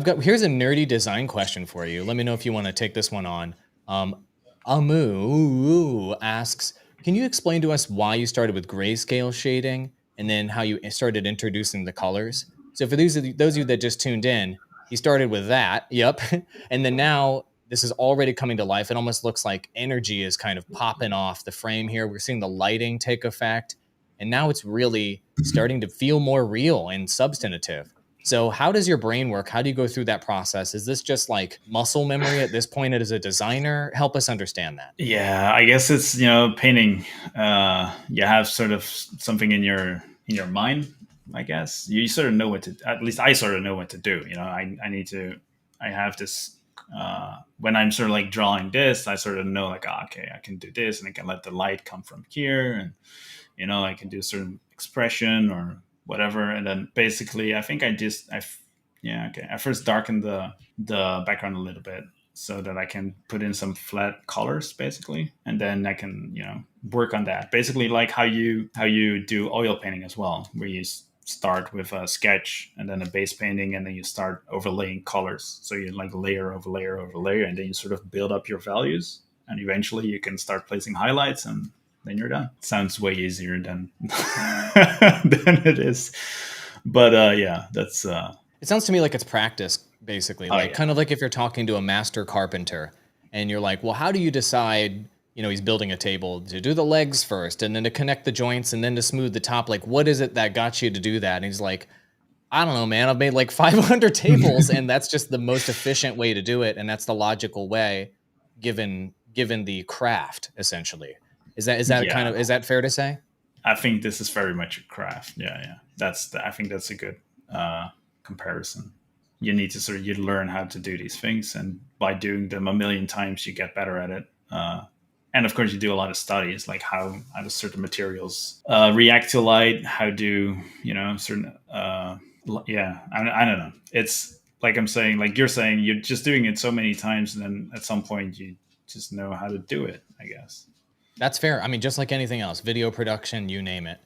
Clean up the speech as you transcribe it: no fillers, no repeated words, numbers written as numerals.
Here's a nerdy design question for you. Let me know if you want to take this one on. Amu asks, can you explain to us why you started with grayscale shading and then how you started introducing the colors? So for those of you that just tuned in, he started with that. Yep. And then now this is already coming to life. It almost looks like energy is kind of popping off the frame here. We're seeing the lighting take effect. And now it's really starting to feel more real and substantive. So how does your brain work? How do you go through that process? Is this just like muscle memory at this point as a designer? Help us understand that. Yeah, I guess it's painting. You have sort of something in your mind. I guess you sort of know what to. At least I sort of know what to do. I need to. I have this. When I'm sort of like drawing this, I sort of know like, okay, I can do this, and I can let the light come from here, and I can do a certain expression or whatever, and then basically, I think yeah, okay. I first darken the background a little bit so that I can put in some flat colors basically, and then I can work on that. Basically, like how you do oil painting as well, where you start with a sketch and then a base painting, and then you start overlaying colors. So you like layer over layer over layer, and then you sort of build up your values, and eventually you can start placing highlights, and then you're done. Sounds way easier than than it is, but yeah, that's It sounds to me like it's practice, basically. oh Like yeah. kind of like if you're talking to a master carpenter and you're like, well, how do you decide, he's building a table to do the legs first and then to connect the joints and then to smooth the top? Like, what is it that got you to do that? And he's like, I don't know, man. I've made like 500 tables and that's just the most efficient way to do it. And that's the logical way given the craft, essentially. Yeah, Is that fair to say? I think this is very much a craft. Yeah, yeah. I think that's a good comparison. You need to sort of you learn how to do these things, and by doing them a million times, you get better at it. And of course, you do a lot of studies, like how do certain materials react to light? How do certain? Yeah, I don't know. It's like I'm saying, like you're saying, you're just doing it so many times, and then at some point, you just know how to do it. I guess. That's fair. I mean, just like anything else, video production, you name it.